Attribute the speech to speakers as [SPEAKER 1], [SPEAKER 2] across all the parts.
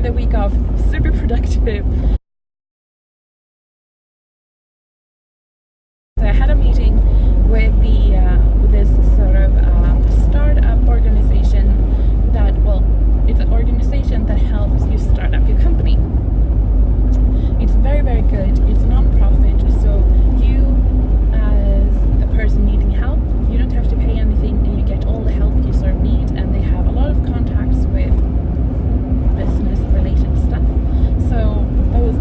[SPEAKER 1] the week off, super productive. I had a meeting with with this sort of startup organization that, well, it's an organization that helps you start up your company. It's very, very good. It's a non-profit, so you, as the person needing help, you don't have to pay anything, and you get all the help you sort of need, and they have a lot of contacts with business-related stuff. So I was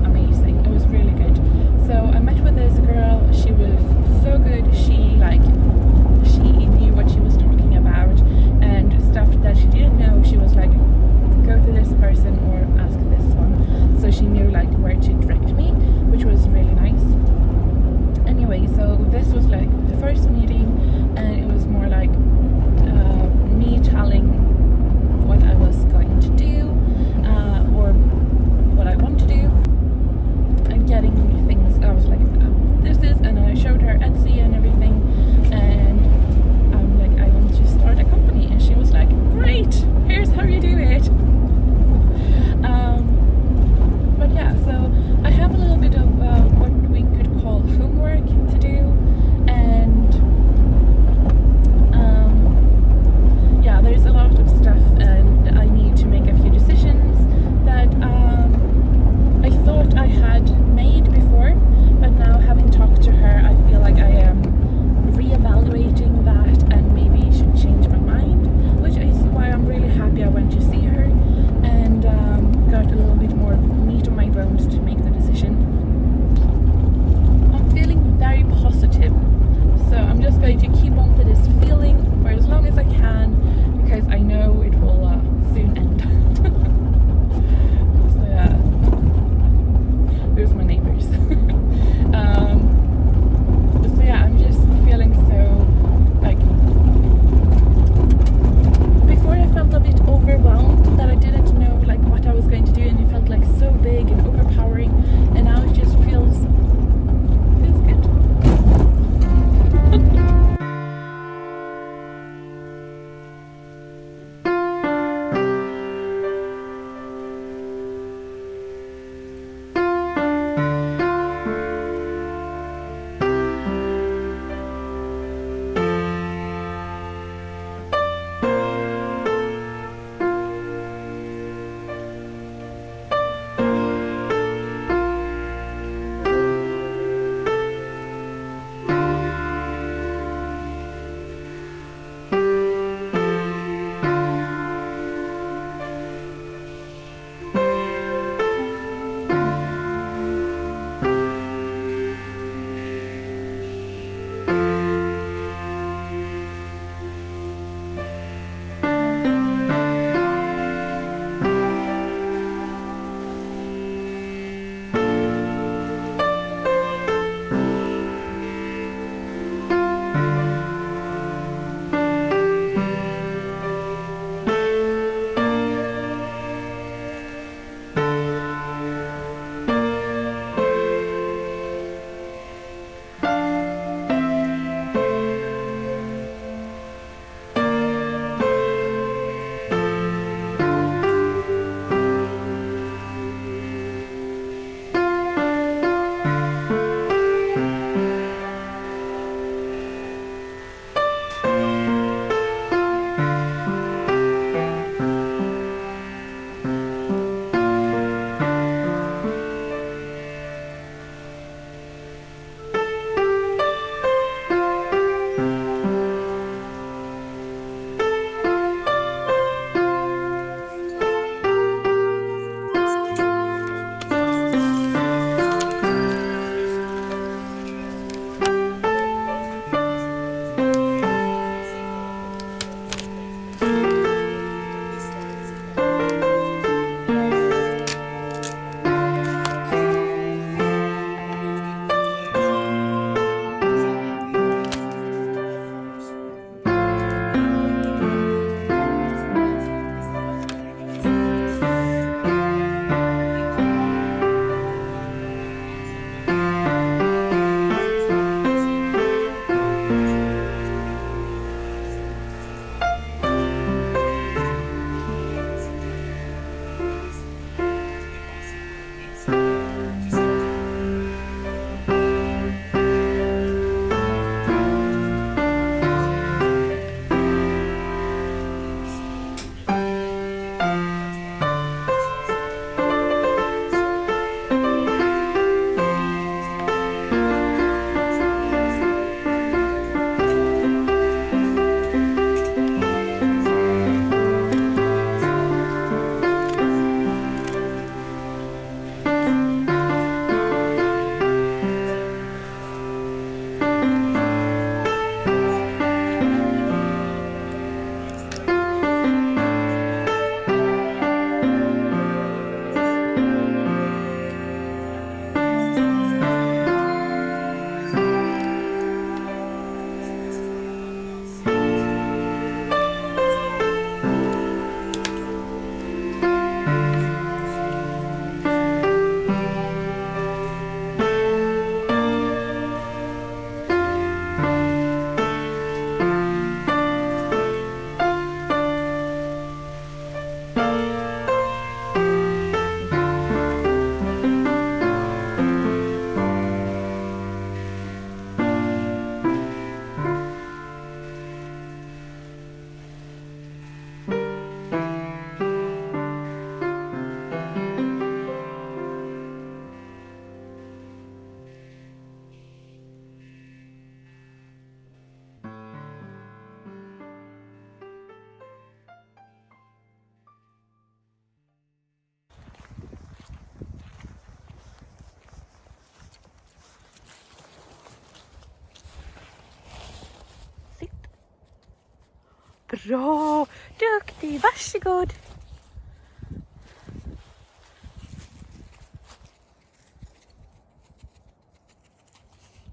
[SPEAKER 1] Bra! Duktig! Varsågod!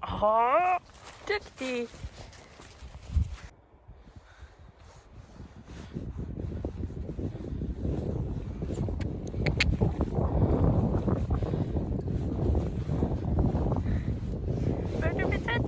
[SPEAKER 1] Åh, duktig! Börjar du bli trött?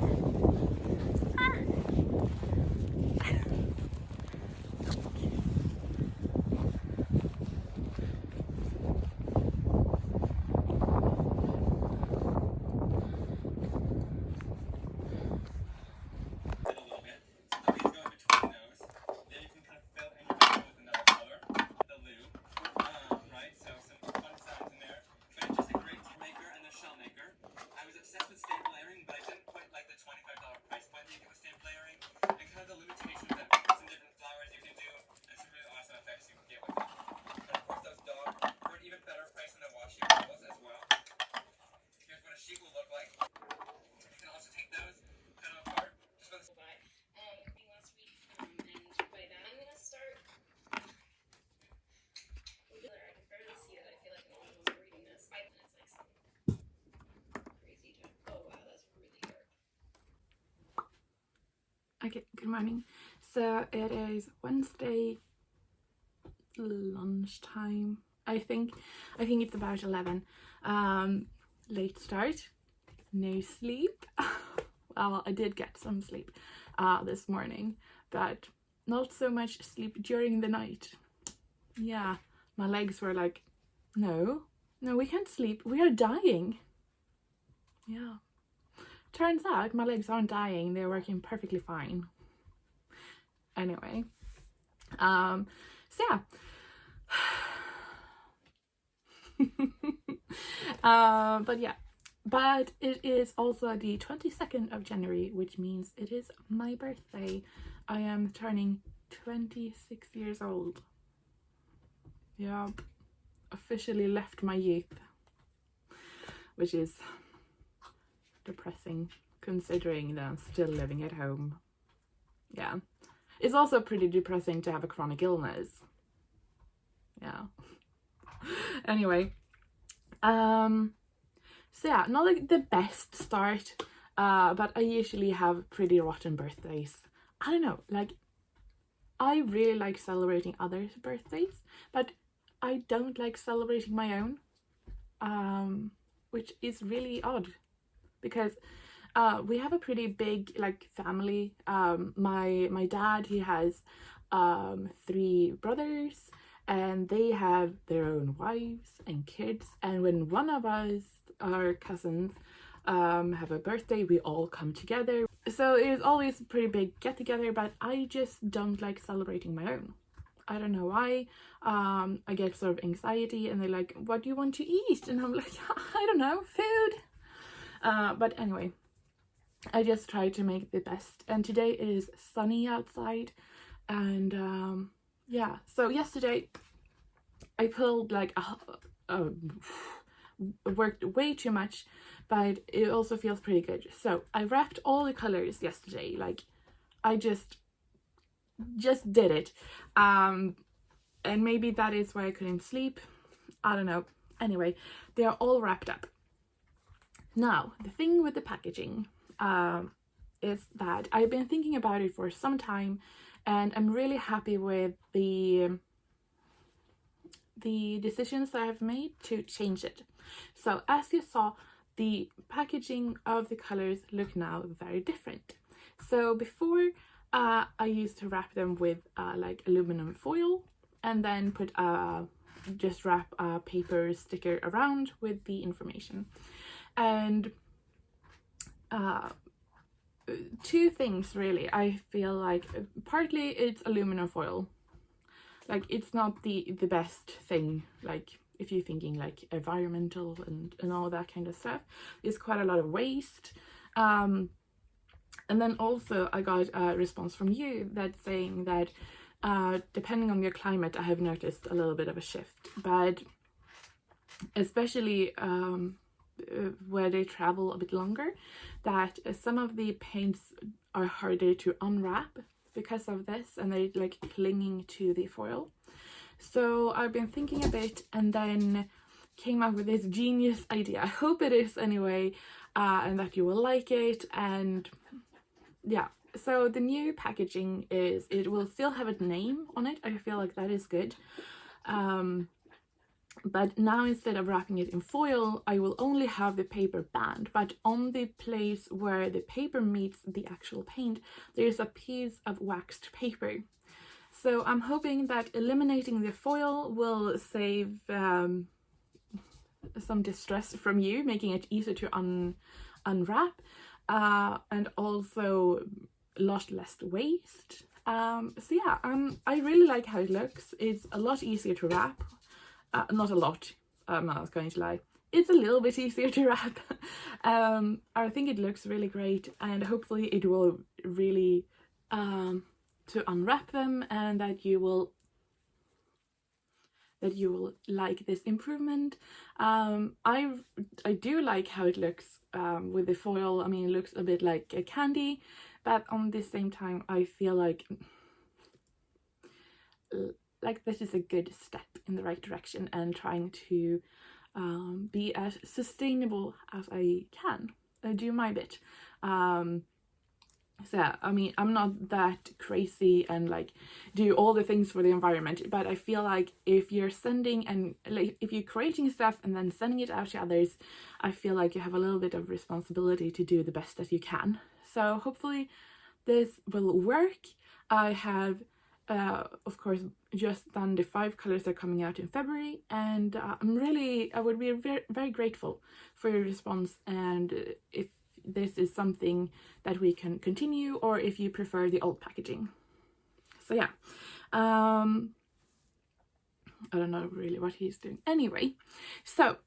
[SPEAKER 1] Okay, good morning. So it is Wednesday lunchtime. I think it's about 11. Late start, no sleep. Well, I did get some sleep this morning, but not so much sleep during the night. Yeah, my legs were like, no, we can't sleep. We are dying. Yeah. Turns out my legs aren't dying, they're working perfectly fine. Anyway, so yeah. But it is also the 22nd of January, which means it is my birthday. I am turning 26 years old. Yeah, officially left my youth, which is depressing considering that I'm still living at home. Yeah, it's also pretty depressing to have a chronic illness. Yeah. Anyway, so yeah, not like the best start, but I usually have pretty rotten birthdays. I don't know, like I really like celebrating others' birthdays, but I don't like celebrating my own, which is really odd because we have a pretty big like family. My dad, he has 3 brothers, and they have their own wives and kids, and when one of us, our cousins, have a birthday, we all come together. So it is always a pretty big get together, but I just don't like celebrating my own. I don't know why. I get sort of anxiety, and they're like, what do you want to eat? And I'm like, I don't know, food. But anyway, I just try to make the best. And today it is sunny outside, and yeah, so yesterday I pulled like worked way too much, but it also feels pretty good. So I wrapped all the colors yesterday, like I just did it, and maybe that is why I couldn't sleep, I don't know. Anyway, they are all wrapped up. Now the thing with the packaging is that I've been thinking about it for some time, and I'm really happy with the decisions that I've made to change it. So as you saw, the packaging of the colors look now very different. So before I used to wrap them with like aluminum foil, and then put just wrap a paper sticker around with the information. And 2 things really, I feel like partly it's aluminum foil. Like it's not the best thing, like if you're thinking like environmental and all that kind of stuff. There's quite a lot of waste. And then also I got a response from you that's saying that depending on your climate, I have noticed a little bit of a shift, but especially where they travel a bit longer, that some of the paints are harder to unwrap because of this, and they're like clinging to the foil. So I've been thinking a bit and then came up with this genius idea. I hope it is anyway, and that you will like it. And yeah, so the new packaging is, it will still have a name on it. I feel like that is good. But now instead of wrapping it in foil, I will only have the paper band, but on the place where the paper meets the actual paint, there's a piece of waxed paper. So I'm hoping that eliminating the foil will save some distress from you, making it easier to unwrap, and also a lot less waste. So yeah, I really like how it looks. It's a lot easier to wrap. Not a lot, I was going to lie. It's a little bit easier to wrap. I think it looks really great, and hopefully it will really to unwrap them, and that you will like this improvement. I do like how it looks with the foil. I mean, it looks a bit like a candy, but on the same time I feel like this is a good step in the right direction, and trying to be as sustainable as I can, do my bit. So I mean, I'm not that crazy and like do all the things for the environment, but I feel like if you're sending and like if you're creating stuff and then sending it out to others, I feel like you have a little bit of responsibility to do the best that you can. So hopefully this will work. I have of course just done the 5 colors that are coming out in February, and I would be very, very grateful for your response, and if this is something that we can continue, or if you prefer the old packaging. So yeah, I don't know really what he's doing. Anyway, so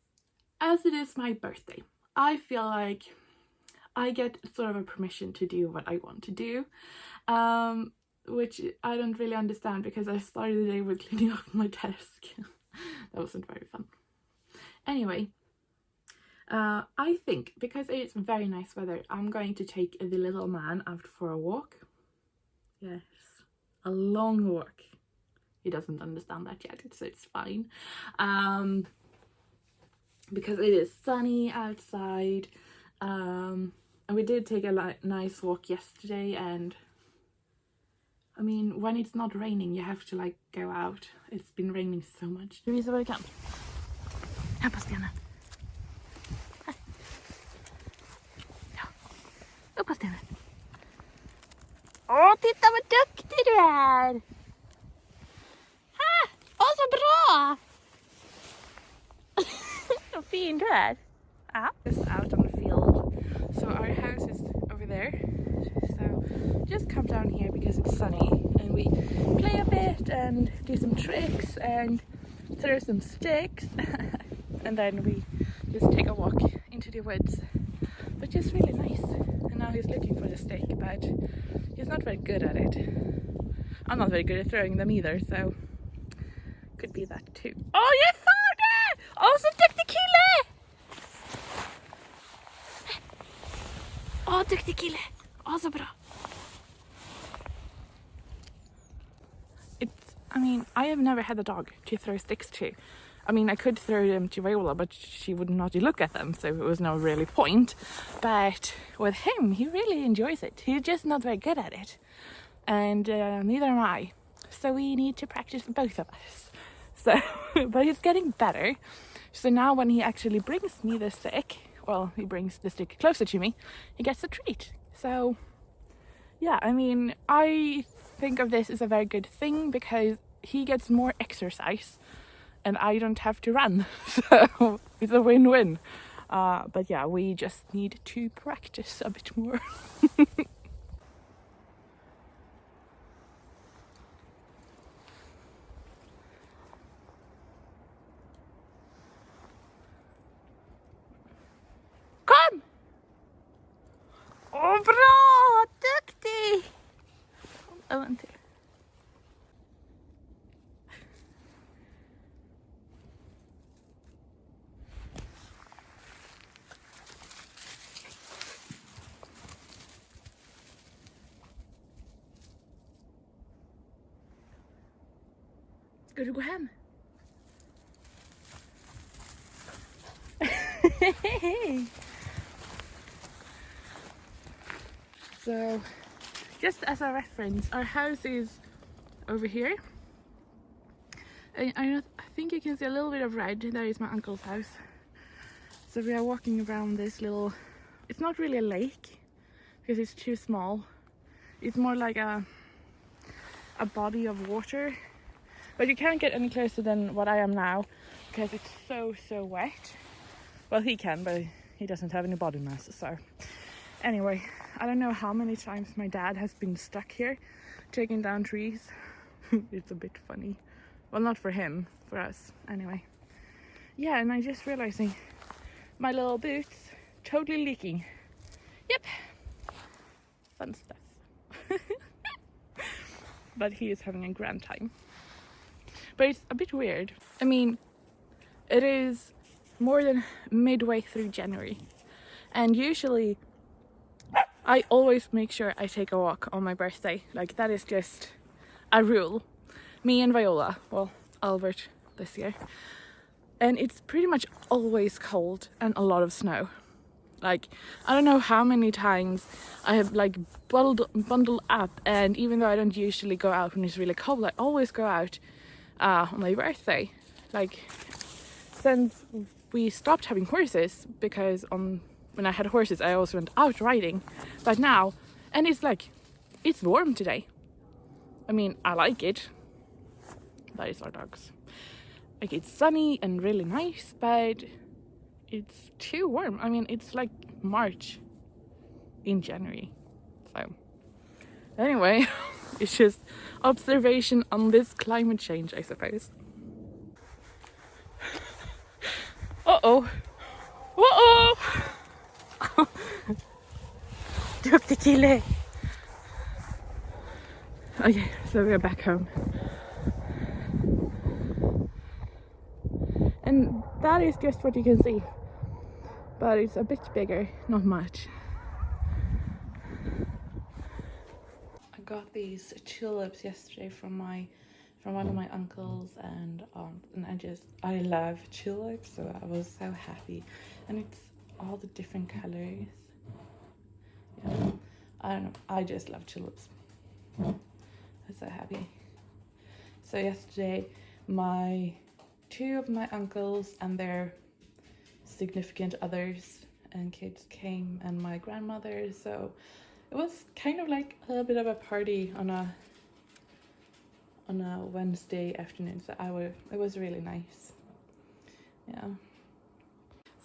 [SPEAKER 1] as it is my birthday, I feel like I get sort of a permission to do what I want to do, which I don't really understand, because I started the day with cleaning off my desk. That wasn't very fun. Anyway, I think because it's very nice weather, I'm going to take the little man out for a walk. Yes, a long walk. He doesn't understand that yet, so it's fine. Because it is sunny outside. And we did take a nice walk yesterday, and I mean, when it's not raining, you have to like go out. It's been raining so much. Du visar vad du kan. Här på stenen. Här. Ja. Upp på stenen. Åh, titta vad duktig du är! Ha! Åh, så bra! Vad fin du är. Ja. Just out on the field. So our house is over there. So just come down here because it's sunny, and we play a bit and do some tricks and throw some sticks. And then we just take a walk into the woods, which is really nice. And now he's looking for the stick, but he's not very good at it. I'm not very good at throwing them either, so could be that too. Oh, jag får det! Åh, så duktig kille! Åh, duktig kille! Åh, så bra! I mean, I have never had a dog to throw sticks to. I mean, I could throw them to Viola, but she would not look at them, so it was no really point. But with him, he really enjoys it. He's just not very good at it. And neither am I. So we need to practice, both of us. So, but he's getting better. So now when he actually brings me the stick, well, he brings the stick closer to me, he gets a treat. So, yeah, I mean, I think of this as a very good thing, because he gets more exercise and I don't have to run. So it's a win-win. But yeah, we just need to practice a bit more. Kom! Åh, bra! Duktig! Oh, en till. Ska du gå hem? So, just as a reference, our house is over here. I think you can see a little bit of red. There is my uncle's house. So we are walking around this little, it's not really a lake because it's too small. It's more like a body of water. But you can't get any closer than what I am now because it's so wet. Well, he can, but he doesn't have any body mass, so. Anyway, I don't know how many times my dad has been stuck here taking down trees. It's a bit funny. Well, not for him, for us, anyway. Yeah, and I just realizing my little boots totally leaking. Yep, fun stuff. But he is having a grand time. But it's a bit weird. I mean, it is more than midway through January, and usually I always make sure I take a walk on my birthday. Like, that is just a rule. Me and Viola, well, Albert this year, and it's pretty much always cold and a lot of snow. Like, I don't know how many times I have like bundled up, and even though I don't usually go out when it's really cold, I always go out on my birthday. Like, since we stopped having horses, because when I had horses I also went out riding, but now, and it's like, it's warm today. I mean, I like it. That is our dogs. Like, it's sunny and really nice, but it's too warm. I mean, it's like March in January. So anyway, it's just observation on this climate change, I suppose. Uh-oh. Uh-oh. Duktig kille. Okay, so we're back home. And that is just what you can see. But it's a bit bigger, not much. I got these tulips yesterday from one of my uncles and aunt, and I love tulips, so I was so happy. And it's all the different colors. Yeah, I don't know, I just love tulips. I'm so happy. So yesterday, two of my uncles and their significant others and kids came, and my grandmother, so it was kind of like a little bit of a party on a Wednesday afternoon. So it was really nice. Yeah.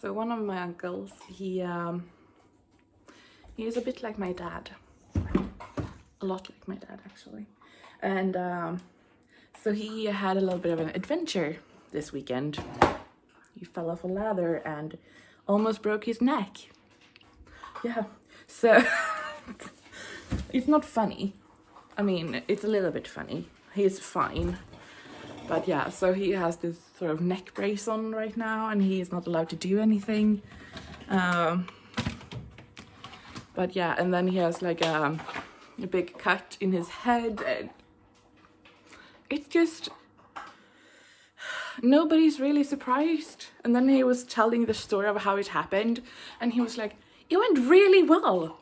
[SPEAKER 1] So one of my uncles, he is a bit like my dad, a lot like my dad actually, and so he had a little bit of an adventure this weekend. He fell off a ladder and almost broke his neck. Yeah, so it's not funny. I mean, it's a little bit funny. He's fine. But yeah, so he has this sort of neck brace on right now, and he is not allowed to do anything. But yeah, and then he has like a big cut in his head, and it's just, nobody's really surprised. And then he was telling the story of how it happened, and he was like, it went really well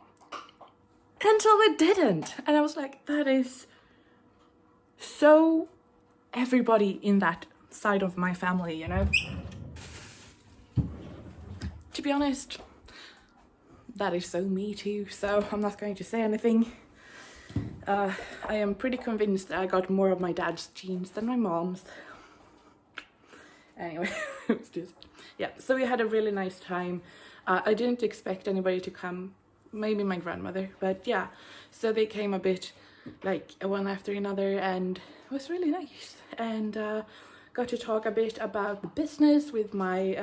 [SPEAKER 1] until it didn't. And I was like, that is so everybody in that side of my family, you know. To be honest, that is so me too, so I'm not going to say anything. I am pretty convinced that I got more of my dad's genes than my mom's. Anyway, it was just, yeah, so we had a really nice time. I didn't expect anybody to come, maybe my grandmother, but yeah, so they came a bit like one after another, and it was really nice. And got to talk a bit about the business with my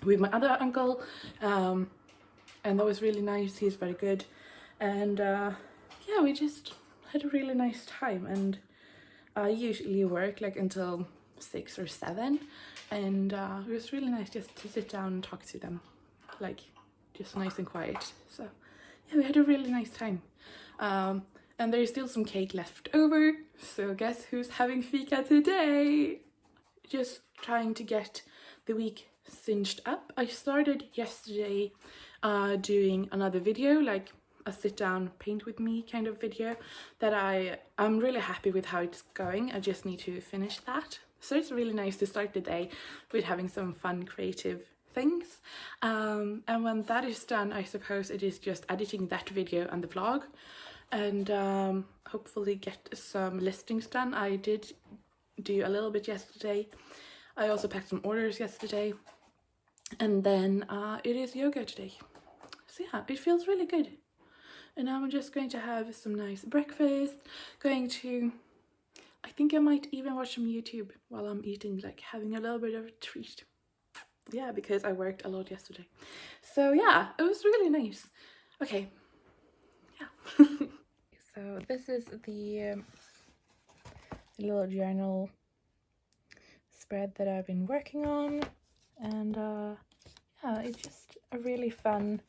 [SPEAKER 1] other uncle, and that was really nice. He's very good, and yeah, we just had a really nice time. And I usually work like until 6 or 7, and it was really nice just to sit down and talk to them, like just nice and quiet. So yeah, we had a really nice time. And there's still some cake left over, so guess who's having fika today? Just trying to get the week cinched up. I started yesterday doing another video, like a sit down paint with me kind of video that I'm really happy with how it's going. I just need to finish that. So it's really nice to start the day with having some fun creative things. And when that is done, I suppose it is just editing that video and the vlog and hopefully get some listings done. I did do a little bit yesterday. I also packed some orders yesterday, and then it is yoga today. So yeah, it feels really good. And now I'm just going to have some nice breakfast, I think I might even watch some YouTube while I'm eating, like having a little bit of a treat. Yeah, because I worked a lot yesterday. So yeah, it was really nice. Okay, yeah. So this is the little journal spread that I've been working on, and yeah, it's just a really fun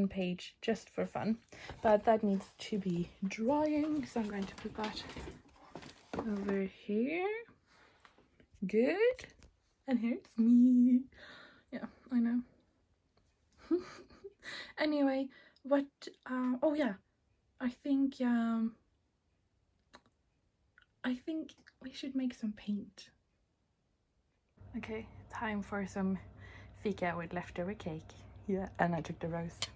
[SPEAKER 1] page just for fun, but that needs to be drying, so I'm going to put that over here. Good. And here's me. Yeah, I know. Anyway, what oh yeah, I think we should make some paint. Okay, time for some fika with leftover cake. Yeah, and I took the roast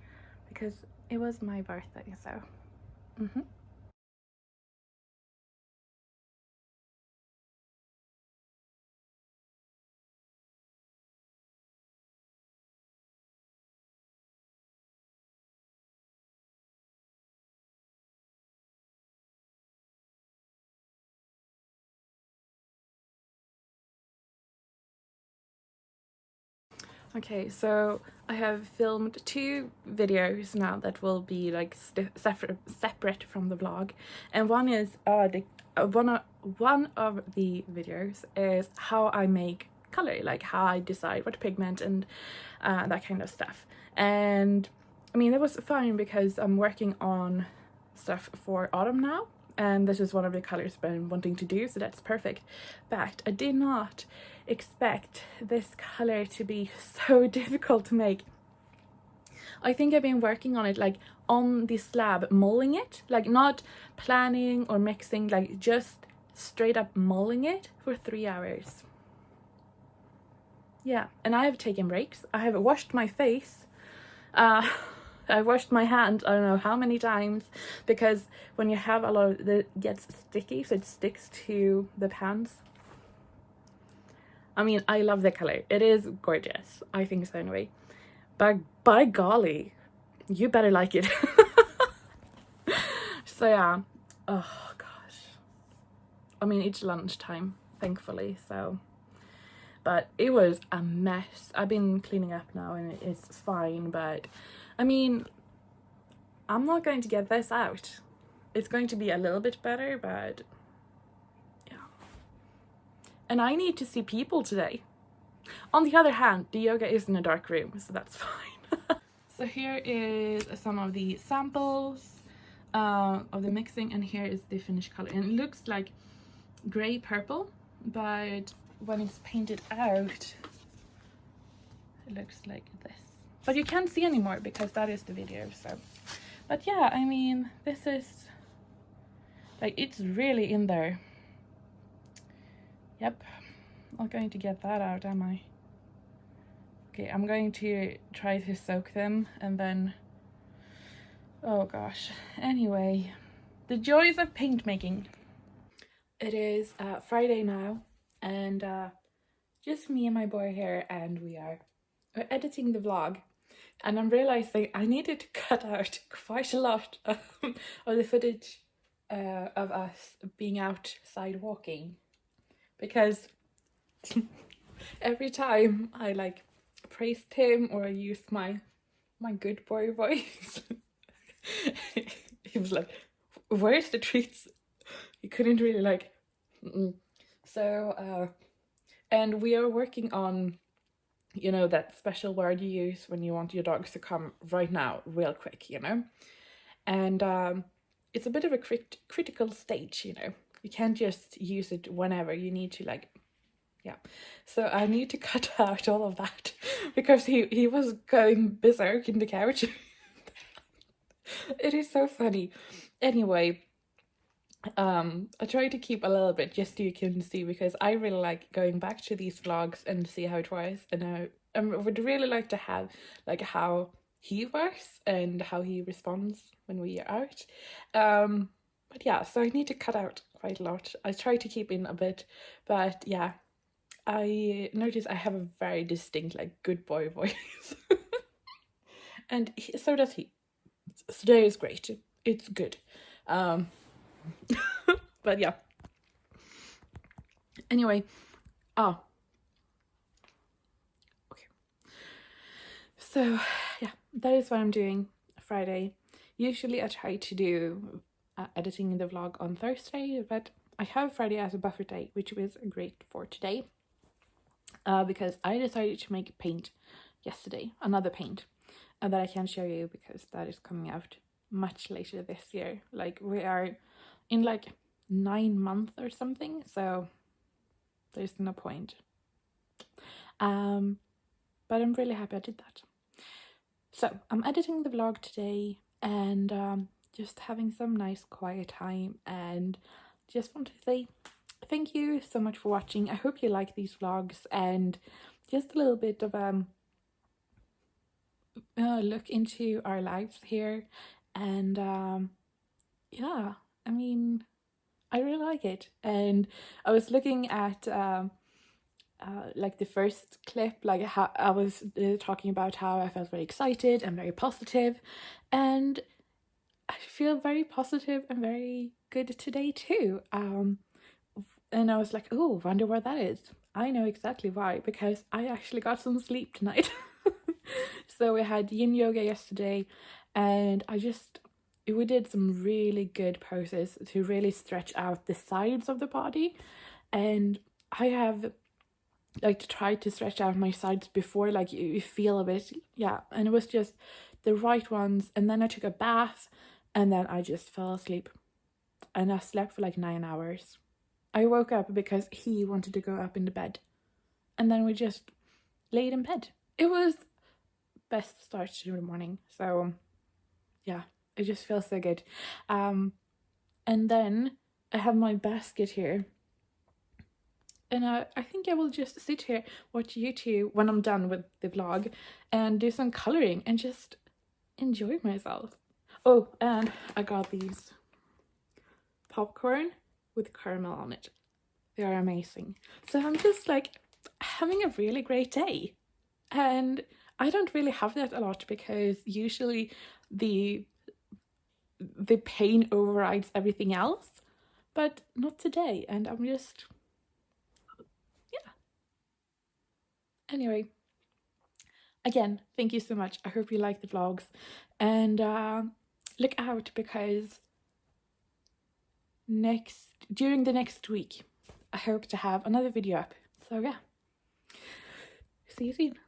[SPEAKER 1] because it was my birthday, so Okay, so I have filmed 2 videos now that will be like separate from the vlog, and one is one of the videos is how I make color, like how I decide what pigment and that kind of stuff. And I mean, that was fine because I'm working on stuff for autumn now, and this is one of the colors I've been wanting to do, so that's perfect. But I did not expect this color to be so difficult to make. I think I've been working on it like on the slab, molding it, like not planning or mixing, like just straight up molding it for 3 hours. Yeah, and I have taken breaks. I have washed my face. I washed my hands I don't know how many times, because when you have a lot of it gets sticky, so it sticks to the pans. I mean, I love the color. It is gorgeous. I think so anyway. But by golly, you better like it. So yeah. Oh gosh. I mean, it's lunchtime, thankfully, so. But it was a mess. I've been cleaning up now and it's fine, but I mean, I'm not going to get this out. It's going to be a little bit better, but yeah. And I need to see people today. On the other hand, the yoga is in a dark room, so that's fine. So here is some of the samples of the mixing, and here is the finished color. And it looks like gray purple, but when it's painted out, it looks like this. But you can't see anymore because that is the video, so. But yeah, I mean, this is, like, it's really in there. Yep, not going to get that out, am I? Okay, I'm going to try to soak them and then, oh gosh. Anyway, the joys of paint making. It is Friday now, and just me and my boy here, and we're editing the vlog. And I'm realizing I needed to cut out quite a lot of the footage of us being outside walking, because every time I like praised him or I used my good boy voice, he was like, "Where's the treats?" He couldn't really like. So and we are working on, you know, that special word you use when you want your dogs to come right now, real quick, you know? And it's a bit of a critical stage, you know. You can't just use it whenever. You need to like, yeah. So I need to cut out all of that because he was going berserk in the couch. It is so funny. Anyway, I try to keep a little bit just so you can see, because I really like going back to these vlogs and see how it was, and I would really like to have like how he works and how he responds when we are out. But yeah, so I need to cut out quite a lot. I try to keep in a bit, but yeah, I notice I have a very distinct like good boy voice. And so does he. Today is great. It's good. But yeah. Anyway, okay. So yeah, that is what I'm doing Friday. Usually I try to do editing the vlog on Thursday, but I have Friday as a buffer day, which was great for today. Because I decided to make paint yesterday, another paint, that I can show you because that is coming out much later this year. Like we are in like 9 months or something, so there's no point. But I'm really happy I did that. So I'm editing the vlog today and just having some nice quiet time, and just want to say thank you so much for watching. I hope you like these vlogs and just a little bit of look into our lives here, and yeah, I mean, I really like it. And I was looking at like the first clip, like how I was talking about how I felt very excited and very positive, and I feel very positive and very good today too. And I was like, oh, wonder where that is. I know exactly why, because I actually got some sleep tonight. So we had yin yoga yesterday, and we did some really good poses to really stretch out the sides of the body. And I have like to try to stretch out my sides before, like you feel a bit, yeah, and it was just the right ones. And then I took a bath, and then I just fell asleep, and I slept for like 9 hours. I woke up because he wanted to go up in the bed, and then we just laid in bed. It was best start to the morning. So yeah, it just feels so good. And then I have my basket here, and I think I will just sit here, watch YouTube when I'm done with the vlog, and do some coloring and just enjoy myself. Oh, and I got these popcorn with caramel on it. They are amazing. So I'm just like having a really great day. And I don't really have that a lot because usually the pain overrides everything else, but not today. And I'm just, yeah. Anyway, again, thank you so much. I hope you like the vlogs, and look out, because during the next week I hope to have another video up. So yeah, see you soon.